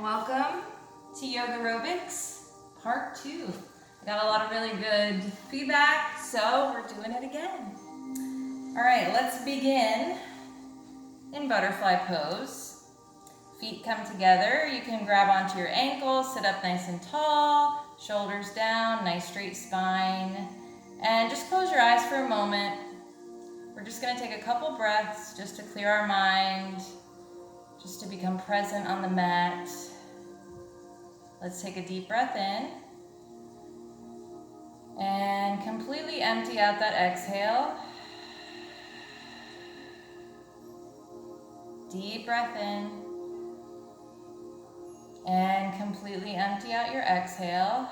welcome to Yogarobix Part 2. I got a lot of really good feedback, so we're doing it again. All right, let's begin in butterfly pose. Feet come together. You can grab onto your ankles, sit up nice and tall, shoulders down, nice straight spine, and just close your eyes for a moment. We're just going to take a couple breaths just to clear our mind, just to become present on the mat. Let's take a deep breath in and completely empty out that exhale. Deep breath in and completely empty out your exhale.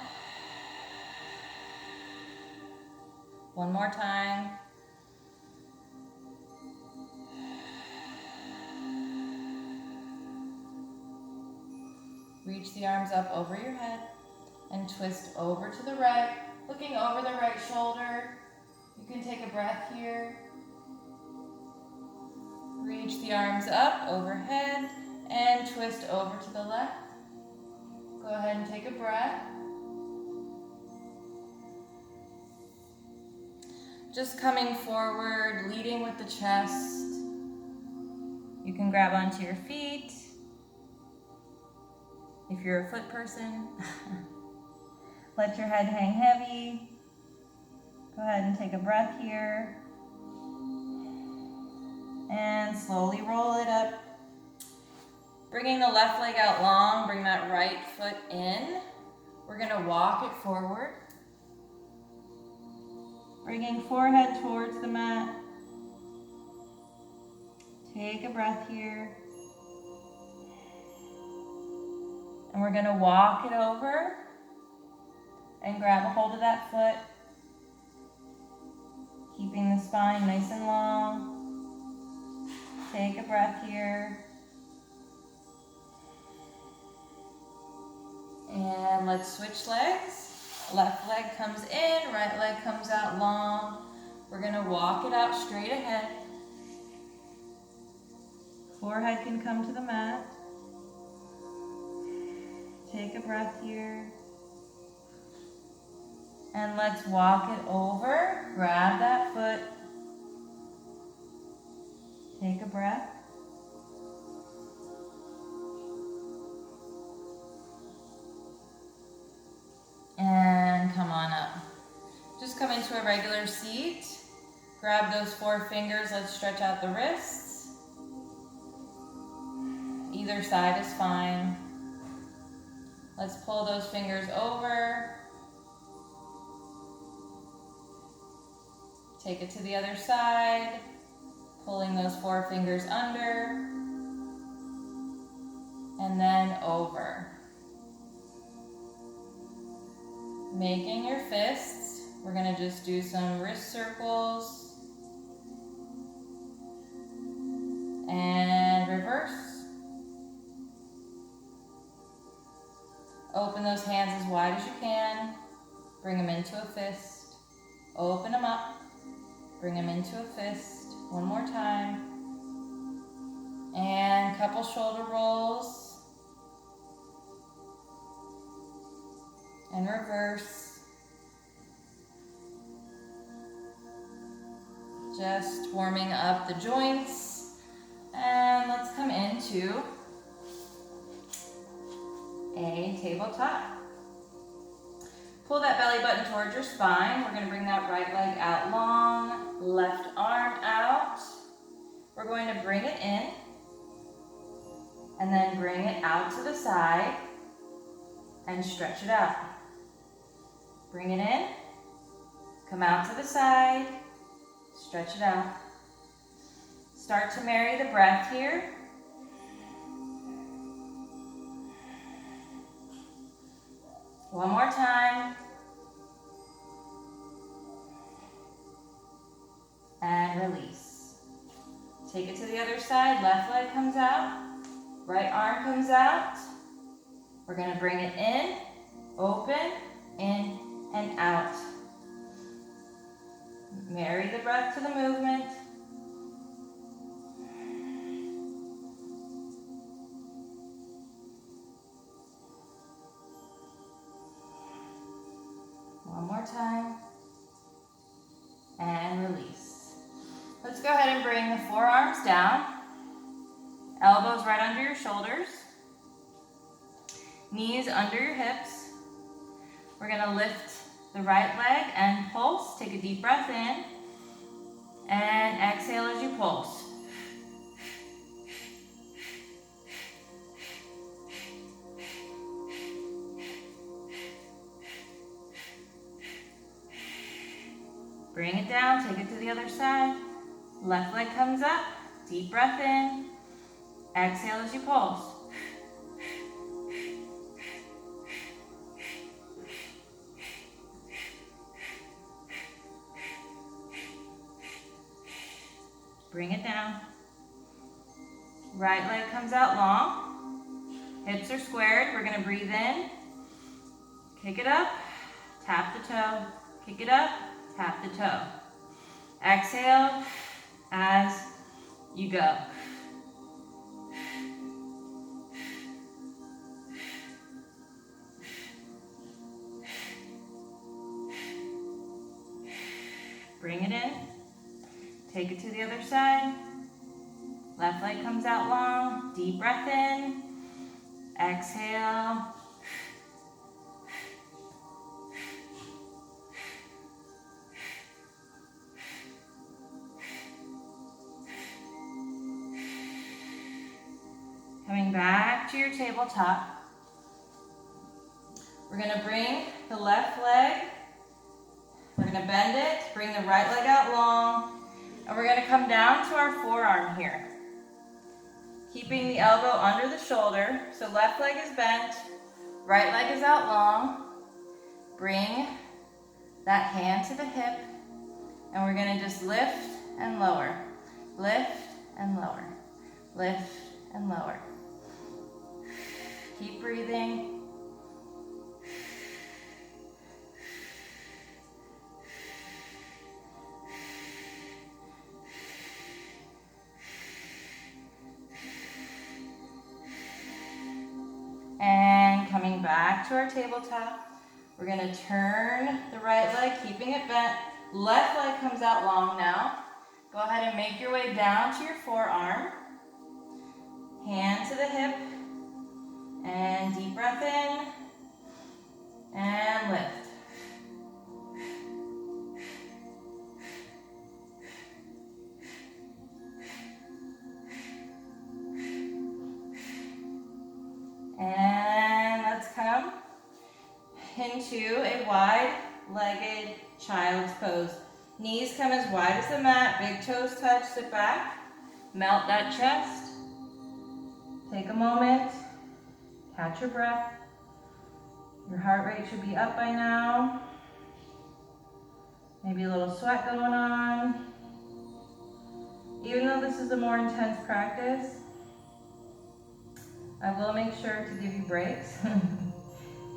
One more time. Reach the arms up over your head and twist over to the right, looking over the right shoulder. You can take a breath here. Reach the arms up overhead and twist over to the left. Go ahead and take a breath. Just coming forward, leading with the chest. You can grab onto your feet. If you're a foot person, let your head hang heavy. Go ahead and take a breath here. And slowly roll it up. Bringing the left leg out long, bring that right foot in. We're gonna walk it forward. Bringing forehead towards the mat. Take a breath here. And we're going to walk it over and grab a hold of that foot, keeping the spine nice and long. Take a breath here. And let's switch legs. Left leg comes in, right leg comes out long. We're going to walk it out straight ahead. Forehead can come to the mat. Take a breath here. And let's walk it over. Grab that foot. Take a breath. And come on up. Just come into a regular seat. Grab those 4 fingers. Let's stretch out the wrists. Either side is fine. Let's pull those fingers over. Take it to the other side. Pulling those 4 fingers under. And then over. Making your fists. We're going to just do some wrist circles. And reverse. Open those hands as wide as you can. Bring them into a fist. Open them up. Bring them into a fist. One more time. And couple shoulder rolls. And reverse. Just warming up the joints. And let's come into a tabletop. Pull that belly button towards your spine. We're going to bring that right leg out long, left arm out. We're going to bring it in and then bring it out to the side and stretch it out. Bring it in, come out to the side, stretch it out. Start to marry the breath here. One more time. And release. Take it to the other side. Left leg comes out. Right arm comes out. We're going to bring it in, open, in, and out. Marry the breath to the movement. to bring the forearms down, elbows right under your shoulders, knees under your hips. We're going to lift the right leg and pulse. Take a deep breath in and exhale as you pulse. Bring it down, take it to the other side. Left leg comes up, deep breath in, exhale as you pulse. Bring it down. Right leg comes out long. Hips are squared. We're going to breathe in. Kick it up. Tap the toe. Kick it up. Tap the toe. Exhale as you go. Bring it in. Take it to the other side. Left leg comes out long. Deep breath in. Exhale. Coming back to your tabletop. We're going to bring the left leg. We're going to bend it. Bring the right leg out long. And we're going to come down to our forearm here. Keeping the elbow under the shoulder. So left leg is bent, right leg is out long. Bring that hand to the hip. And we're going to just lift and lower. Lift and lower. Lift and lower. Keep breathing. And coming back to our tabletop, we're going to turn the right leg, keeping it bent. Left leg comes out long now. Go ahead and make your way down to your forearm. Hand to the hip. And deep breath in. And lift. And let's come into a wide-legged child's pose. Knees come as wide as the mat, big toes touch, sit back, melt that chest. Take a moment, catch your breath. Your heart rate should be up by now. Maybe a little sweat going on. Even though this is a more intense practice, I will make sure to give you breaks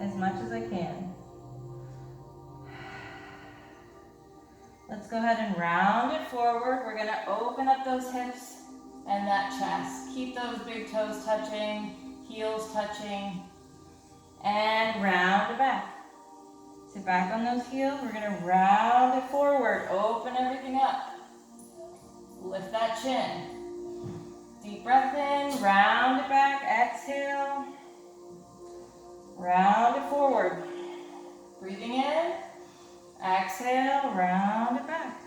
as much as I can. Let's go ahead and round it forward. We're going to open up those hips and that chest. Keep those big toes touching, heels touching, and round it back. Sit back on those heels. We're going to round it forward. Open everything up. Lift that chin. Deep breath in, round it back, exhale. Round it forward. Breathing in, exhale, round it back.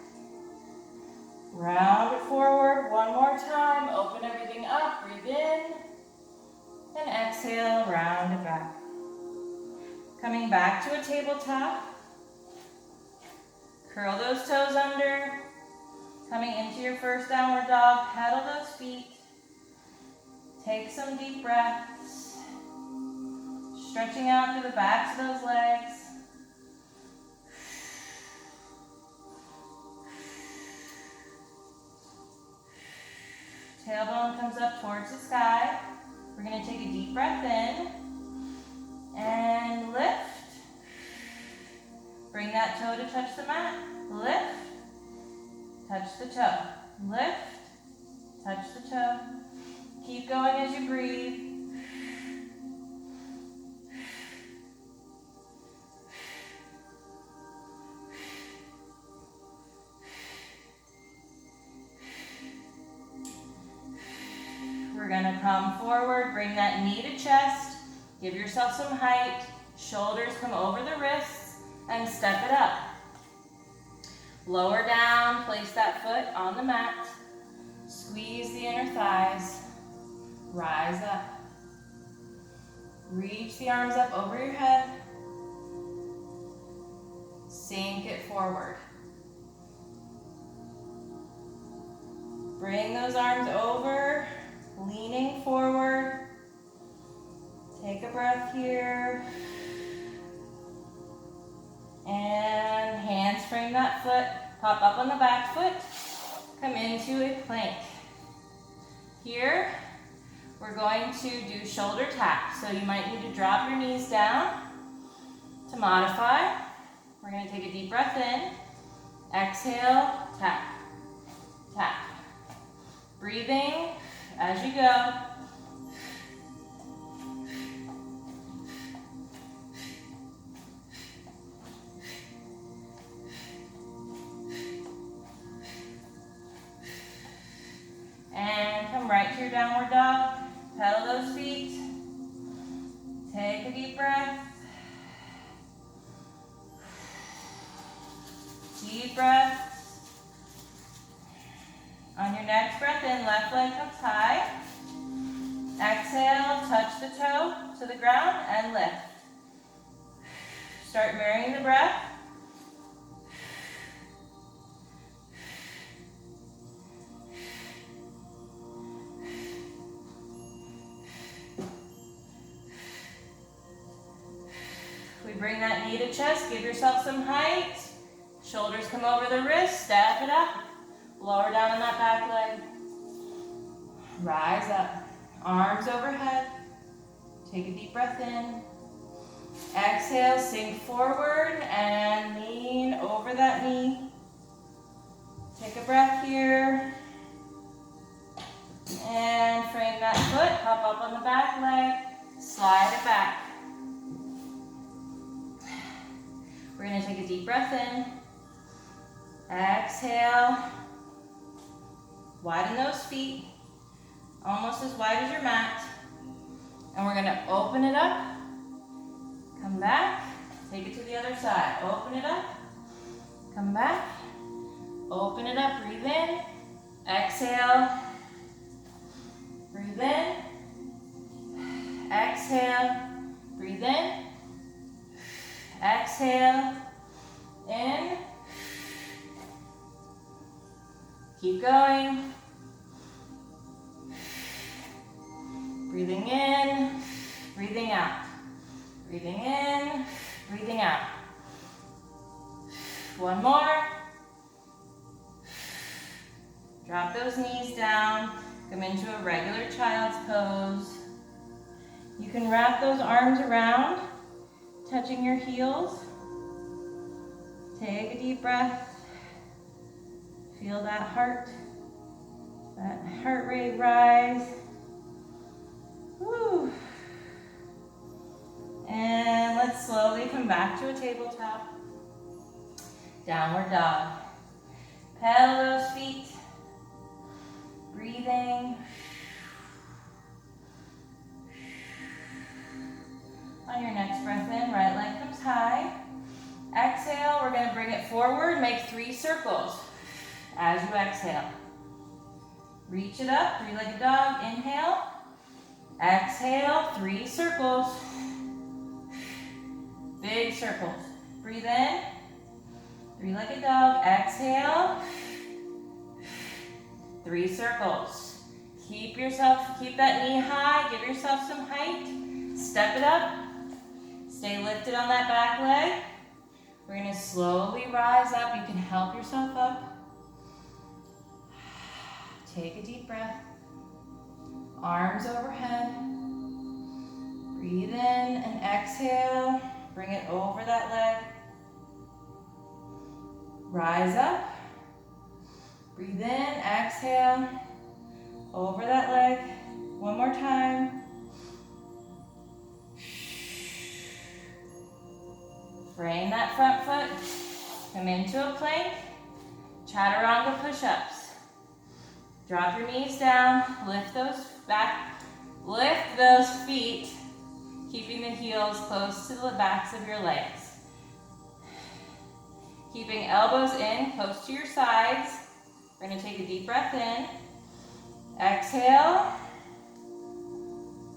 Round it forward, one more time. Open everything up, breathe in, and exhale, round it back. Coming back to a tabletop. Curl those toes under. Coming into your first downward dog, pedal those feet. Take some deep breaths. Stretching out through the backs of those legs. Tailbone comes up towards the sky. We're going to take a deep breath in and lift. Bring that toe to touch the mat. Lift. Touch the toe. Lift. Touch the toe. Keep going as you breathe. gonna come forward, bring that knee to chest, give yourself some height, shoulders come over the wrists, and step it up. Lower down, place that foot on the mat, squeeze the inner thighs, rise up. Reach the arms up over your head, sink it forward. Bring those arms over, leaning forward. Take a breath here. And hands frame that foot, pop up on the back foot, come into a plank. Here, we're going to do shoulder taps. So you might need to drop your knees down to modify. We're going to take a deep breath in. Exhale, tap, tap. Breathing as you go. And come right to your downward dog. Pedal those feet. Take a deep breath. Deep breath. On your next breath in, left leg comes high. Exhale, touch the toe to the ground and lift. Start mirroring the breath. We bring that knee to chest, give yourself some height. Shoulders come over the wrist, step it up. Lower down on that back leg. Rise up. Arms overhead. Take a deep breath in. Exhale, sink forward and lean over that knee. Take a breath here. And frame that foot, hop up on the back leg, slide it back. We're going to take a deep breath in. Exhale. Widen those feet, almost as wide as your mat. And we're going to open it up. Come back. Take it to the other side. Open it up. Come back. Open it up. Breathe in. Exhale. Breathe in. Exhale. Breathe in. Exhale. In. Keep going. Breathing in, breathing out. Breathing in, breathing out. One more. Drop those knees down. Come into a regular child's pose. You can wrap those arms around, touching your heels. Take a deep breath. Feel that heart rate rise. Woo. And let's slowly come back to a tabletop. Downward dog. Pedal those feet. Breathing. On your next breath in, right leg comes high. Exhale, we're going to bring it forward, make 3 circles. As you exhale, reach it up, 3-legged dog, inhale, exhale, 3 circles, big circles, breathe in, 3-legged dog, exhale, 3 circles, keep that knee high, give yourself some height, step it up, stay lifted on that back leg, we're going to slowly rise up, you can help yourself up. Take a deep breath. Arms overhead. Breathe in and exhale. Bring it over that leg. Rise up. Breathe in, exhale. Over that leg. One more time. Frame that front foot. Come into a plank. Chaturanga push-ups. Drop your knees down, lift those back Lift those feet, keeping the heels close to the backs of your legs. Keeping elbows in, close to your sides. We're going to take a deep breath in. Exhale.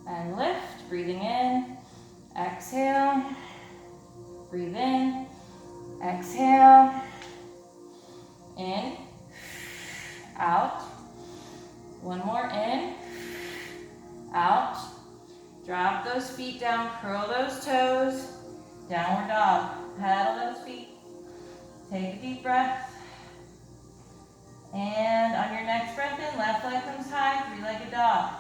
And lift, breathing in. Exhale. Breathe in. Exhale. In. Out. One more in. Out. Drop those feet down, curl those toes. Downward dog. Pedal those feet. Take a deep breath. And on your next breath in, left leg comes high, three-legged dog.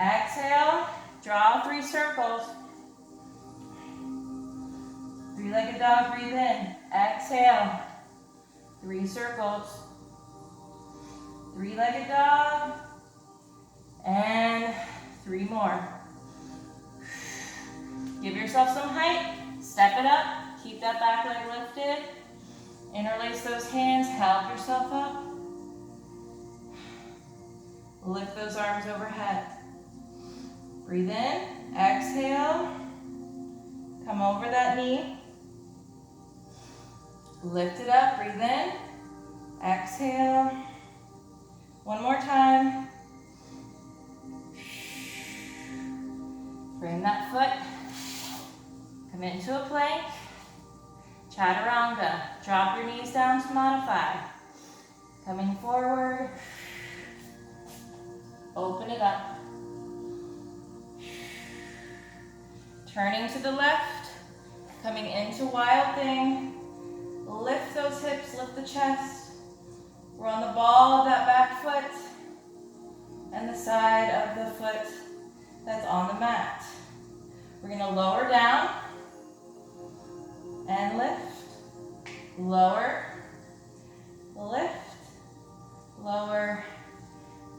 Exhale, draw 3 circles. Three-legged dog, breathe in. Exhale, 3 circles. Three-legged dog, and 3 more. Give yourself some height, step it up, keep that back leg lifted. Interlace those hands, help yourself up. Lift those arms overhead. Breathe in, exhale. Come over that knee. Lift it up, breathe in, exhale. One more time. Bring that foot. Come into a plank. Chaturanga. Drop your knees down to modify. Coming forward. Open it up. Turning to the left. Coming into wild thing. Lift those hips, lift the chest. We're on the ball of that back foot and the side of the foot that's on the mat. We're going to lower down and lift. Lower, lift, lower,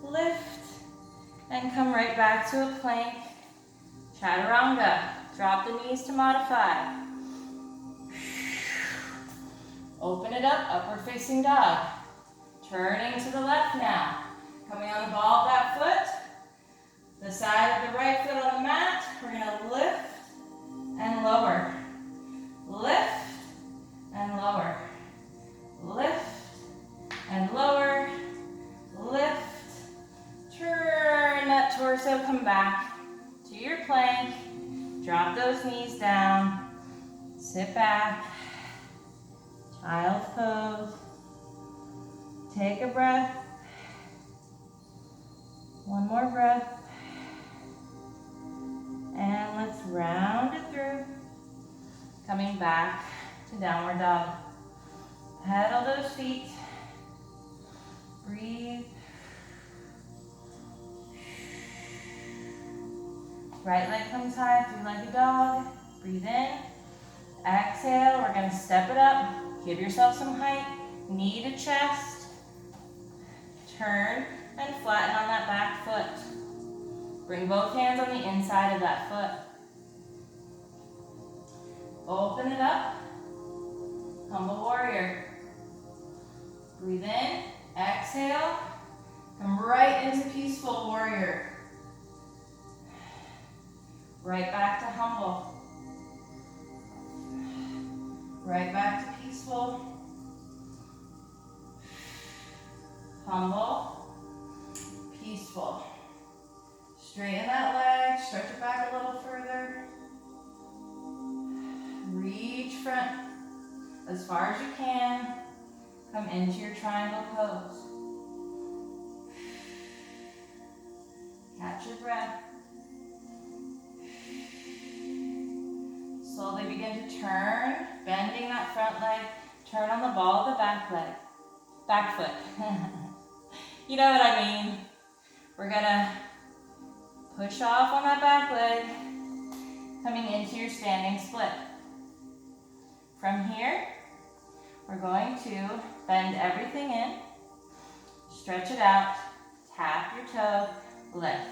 lift, and come right back to a plank. Chaturanga. Drop the knees to modify. Open it up, upward facing dog. Turning to the left now. Coming on the ball of that foot. The side of the right foot on the mat. We're going to lift and lower. Lift and lower. Lift and lower. Lift. Turn that torso, come back to your plank. Drop those knees down. Sit back. Child's pose. Take a breath. One more breath. And let's round it through. Coming back to downward dog. Pedal those feet. Breathe. Right leg comes high, three-legged dog. Breathe in. Exhale, we're going to step it up. Give yourself some height. Knee to chest. Turn and flatten on that back foot. Bring both hands on the inside of that foot. Open it up. Humble warrior. Breathe in. Exhale. Come right into peaceful warrior. Right back to humble. Right back to peaceful. Humble. Peaceful. Straighten that leg. Stretch it back a little further. Reach front as far as you can. Come into your triangle pose. Catch your breath. Slowly begin to turn, bending that front leg. Turn on the ball of the back leg. Back foot. You know what I mean. We're gonna push off on that back leg, coming into your standing split. From here, we're going to bend everything in, stretch it out, tap your toe, lift.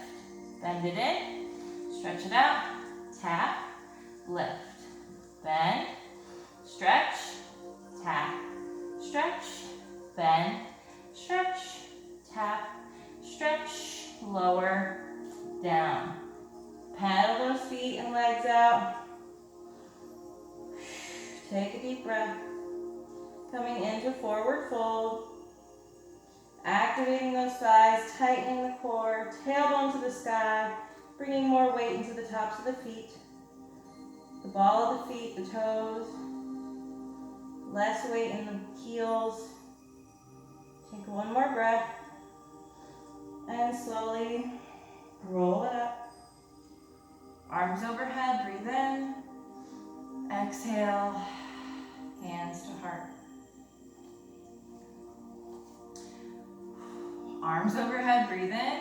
Bend it in, stretch it out, tap, lift. Bend, stretch, tap, stretch, bend, stretch, tap, stretch, lower, down. Paddle those feet and legs out. Take a deep breath. Coming into forward fold. Activating those thighs, tightening the core, tailbone to the sky, bringing more weight into the tops of the feet, the ball of the feet, the toes, less weight in the heels. Take one more breath and slowly roll it up. Arms overhead, breathe in. Exhale, hands to heart. Arms overhead, breathe in.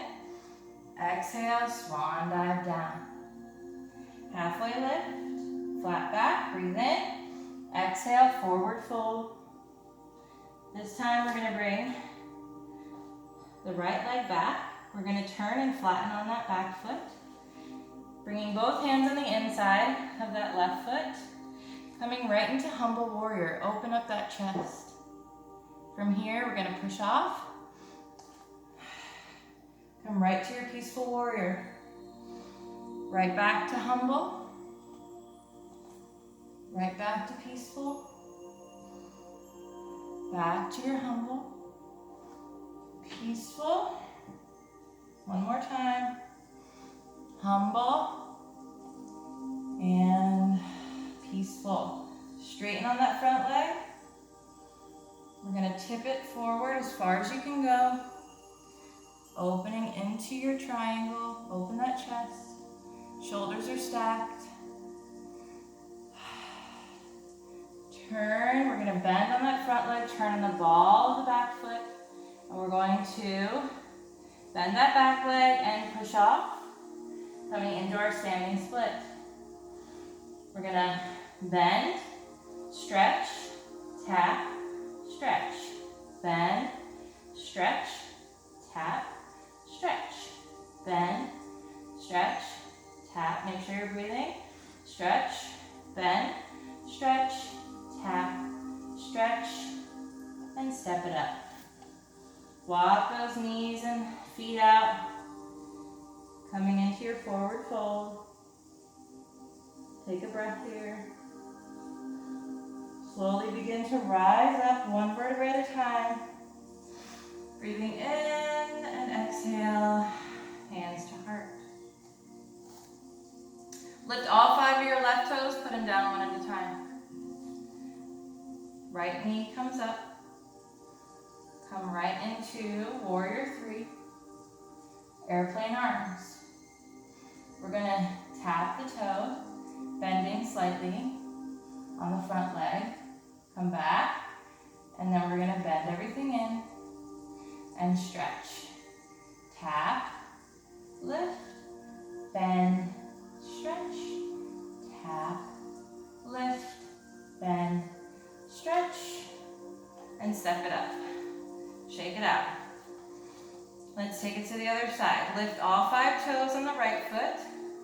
Exhale, swan dive down. Halfway lift, flat back, breathe in. Exhale, forward fold. This time we're gonna bring the right leg back. We're gonna turn and flatten on that back foot. Bringing both hands on the inside of that left foot. Coming right into humble warrior. Open up that chest. From here, we're gonna push off. Come right to your peaceful warrior. Right back to humble. Right back to peaceful. Back to your humble. Peaceful. One more time. Humble. And peaceful. Straighten on that front leg. We're gonna tip it forward as far as you can go. Opening into your triangle, open that chest. Shoulders are stacked. Turn, we're gonna bend on that front leg, turn on the ball of the back foot. And we're going to bend that back leg and push off. Coming into our standing split. We're gonna bend, stretch, tap, stretch. Bend, stretch, tap, stretch, bend, stretch, tap. Make sure you're breathing. Stretch, bend, stretch, tap, stretch, and step it up. Walk those knees and feet out. Coming into your forward fold. Take a breath here. Slowly begin to rise up one vertebrae at a time. Breathing in and exhale, hands to heart. Lift all 5 of your left toes, put them down one at a time. Right knee comes up. Come right into warrior 3. Airplane arms. We're gonna tap the toe, bending slightly on the front leg. Come back, and then we're gonna bend everything in and stretch. Tap, lift, bend, stretch, tap, lift, bend, stretch, and step it up. Shake it out. Let's take it to the other side. Lift all 5 toes on the right foot.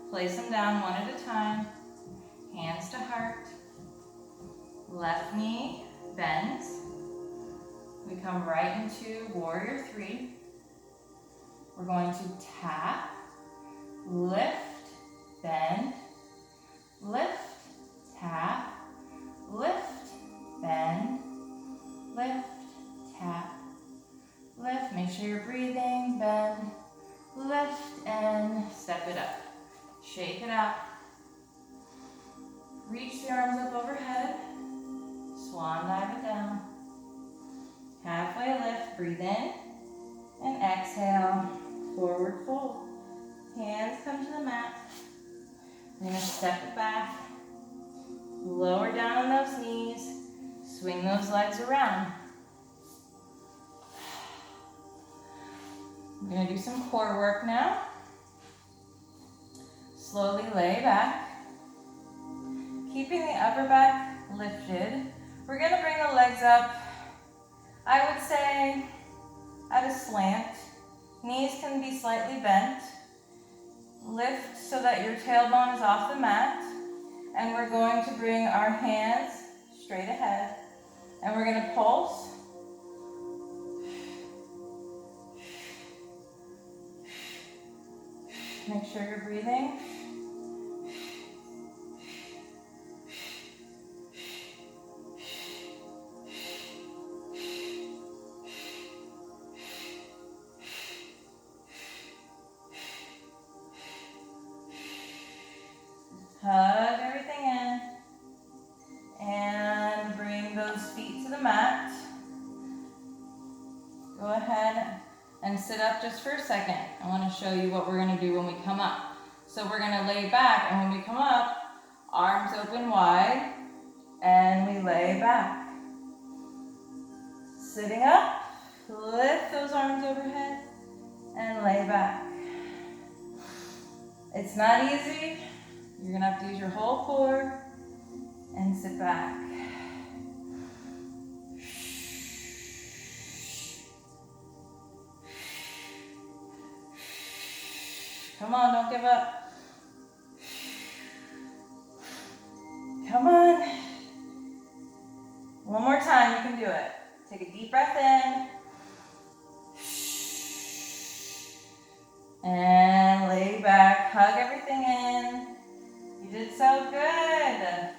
Place them down one at a time. Hands to heart. Left knee bends. We come right into warrior 3. We're going to tap, lift, bend, lift, tap, lift, bend, lift, tap, lift. Make sure you're breathing, bend, lift, and step it up. Shake it out. Reach the arms up overhead. Swan dive it down. Halfway lift, breathe in, and exhale, forward fold. Hands come to the mat. We're going to step it back. Lower down on those knees. Swing those legs around. We're going to do some core work now. Slowly lay back. Keeping the upper back lifted. We're going to bring the legs up, I would say, at a slant. Knees can be slightly bent. Lift so that your tailbone is off the mat. And we're going to bring our hands straight ahead. And we're going to pulse. Make sure you're breathing. Hug everything in. And bring those feet to the mat. Go ahead and sit up just for a second. I want to show you what we're going to do when we come up. So we're going to lay back, and when we come up, arms open wide, and we lay back. Sitting up, lift those arms overhead, and lay back. It's not easy. You're going to have to use your whole core, and sit back. Come on, don't give up. Come on. One more time, you can do it. Take a deep breath in. And lay back, hug everything in. You did so good.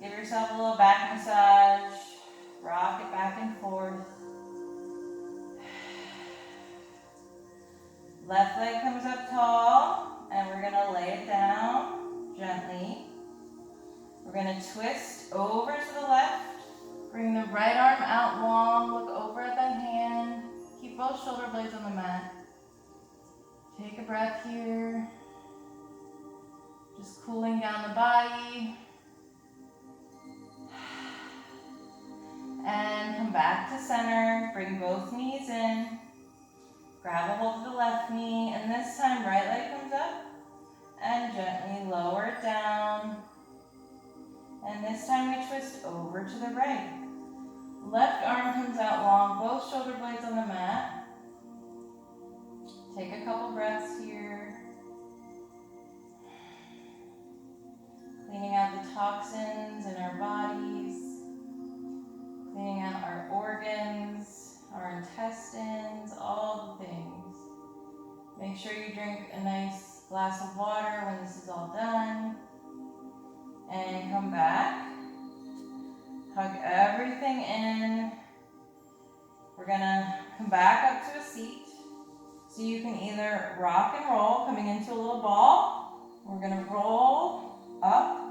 Give yourself a little back massage. Rock it back and forth. Left leg comes up tall, and we're going to lay it down gently. We're going to twist over to the left. Bring the right arm out long. Look over at that hand. Keep both shoulder blades on the mat. Take a breath here. Just cooling down the body. And come back to center. Bring both knees in. Grab a hold of the left knee, and this time right leg comes up, and gently lower it down. And this time we twist over to the right. Left arm comes out long, both shoulder blades on the mat. Take a couple breaths here. Cleaning out the toxins in our bodies. Cleaning out our organs. Our intestines, all the things. Make sure you drink a nice glass of water when this is all done. And come back. Hug everything in. We're gonna come back up to a seat. So you can either rock and roll, coming into a little ball. We're gonna roll up.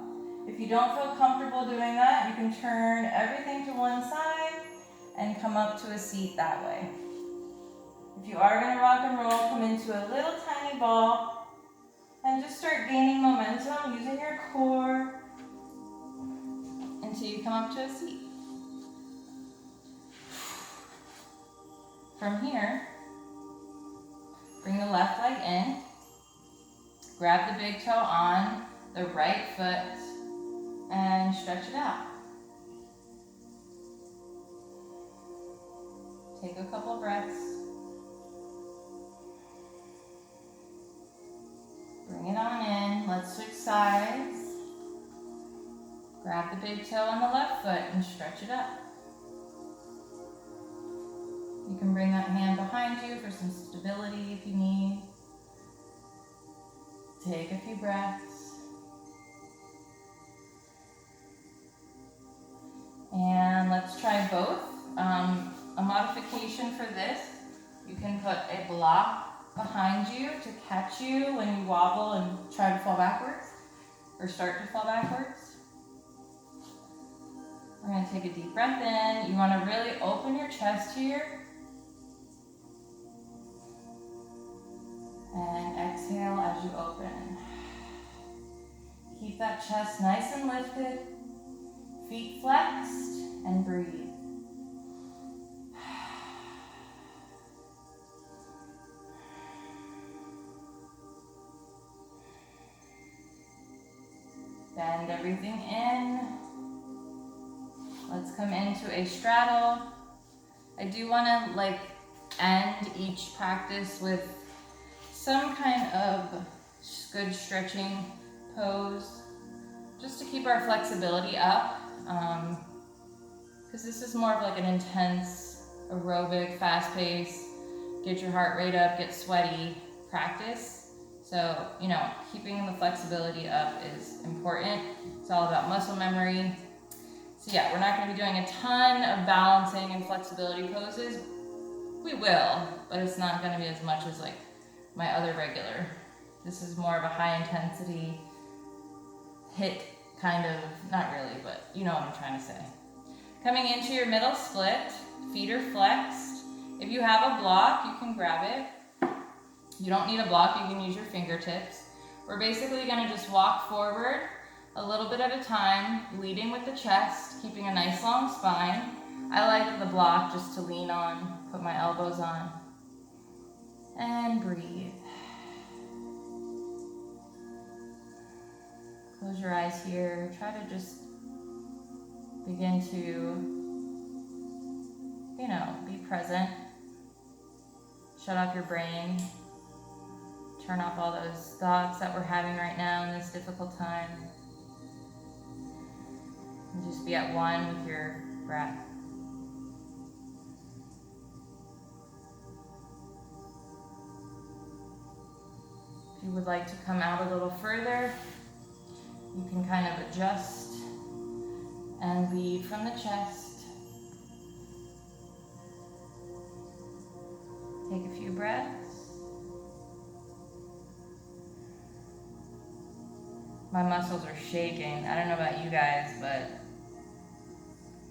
If you don't feel comfortable doing that, you can turn everything to one side and come up to a seat that way. If you are going to rock and roll, come into a little tiny ball and just start gaining momentum using your core until you come up to a seat. From here, bring the left leg in, grab the big toe on the right foot and stretch it out. Take a couple breaths. Bring it on in. Let's switch sides. Grab the big toe on the left foot and stretch it up. You can bring that hand behind you for some stability if you need. Take a few breaths. And let's try both. A modification for this, you can put a block behind you to catch you when you wobble and try to fall backwards, or start to fall backwards. We're going to take a deep breath in. You want to really open your chest here. And exhale as you open. Keep that chest nice and lifted, feet flexed, and breathe. Bend everything in. Let's come into a straddle. I do want to end each practice with some kind of good stretching pose, just to keep our flexibility up, because this is more of an intense aerobic, fast-paced, get your heart rate up, get sweaty practice. So, you know, keeping the flexibility up is important. It's all about muscle memory. So yeah, we're not going to be doing a ton of balancing and flexibility poses. We will, but it's not going to be as much as like my other regular. This is more of a high intensity hit kind of, not really, but you know what I'm trying to say. Coming into your middle split, feet are flexed. If you have a block, you can grab it. You don't need a block, you can use your fingertips. We're basically going to just walk forward a little bit at a time, leading with the chest, keeping a nice long spine. I like the block just to lean on, put my elbows on, and breathe. Close your eyes here. Try to just begin to, you know, be present. Shut off your brain. Turn off all those thoughts that we're having right now in this difficult time. And just be at one with your breath. If you would like to come out a little further, you can kind of adjust and lead from the chest. Take a few breaths. My muscles are shaking. I don't know about you guys, but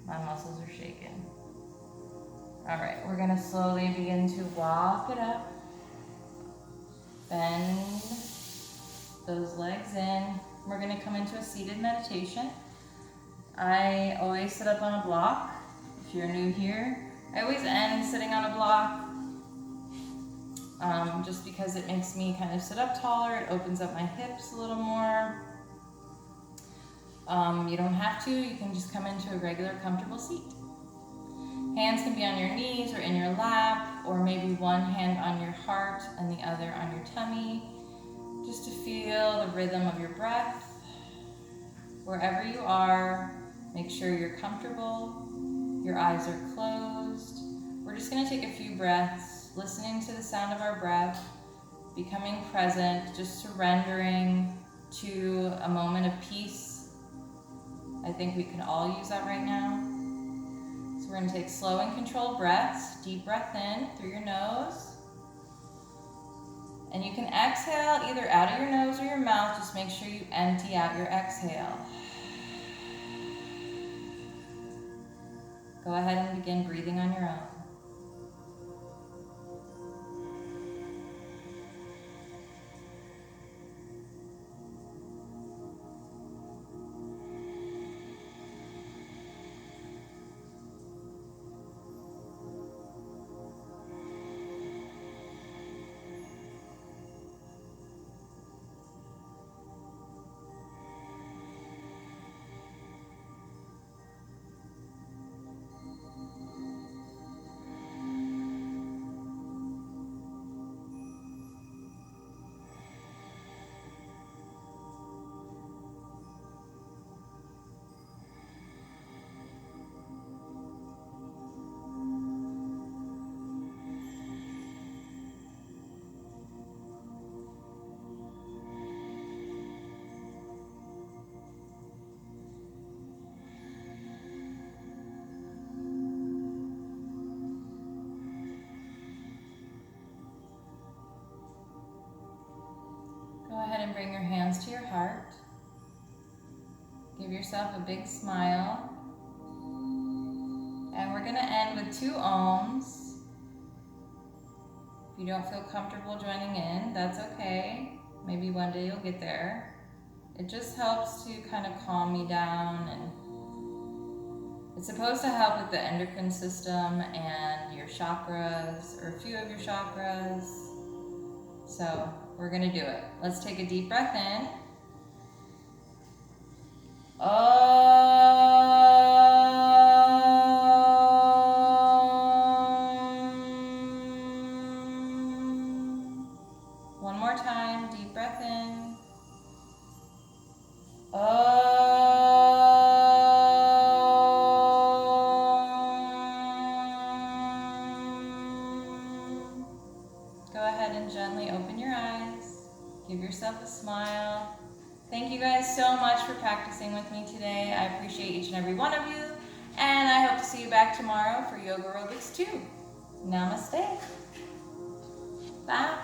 my muscles are shaking. All right, we're gonna slowly begin to walk it up. Bend those legs in. We're gonna come into a seated meditation. I always sit up on a block. If you're new here, I always end sitting on a block just because it makes me kind of sit up taller. It opens up my hips a little more. You don't have to, you can just come into a regular comfortable seat. Hands can be on your knees or in your lap, or maybe one hand on your heart and the other on your tummy, just to feel the rhythm of your breath. Wherever you are, make sure you're comfortable, your eyes are closed. We're just going to take a few breaths, listening to the sound of our breath, becoming present, just surrendering to a moment of peace. I think we can all use that right now. So we're going to take slow and controlled breaths. Deep breath in through your nose. And you can exhale either out of your nose or your mouth. Just make sure you empty out your exhale. Go ahead and begin breathing on your own. Go ahead and bring your hands to your heart. Give yourself a big smile. And we're going to end with 2 ohms. If you don't feel comfortable joining in, that's okay. Maybe one day you'll get there. It just helps to kind of calm me down, and it's supposed to help with the endocrine system and your chakras, or a few of your chakras. So we're going to do it. Let's take a deep breath in. One more time, deep breath in. Go ahead and gently open your eyes. Give yourself a smile. Thank you guys so much for practicing with me today. I appreciate each and every one of you. And I hope to see you back tomorrow for Yogarobix II. Namaste. Bye.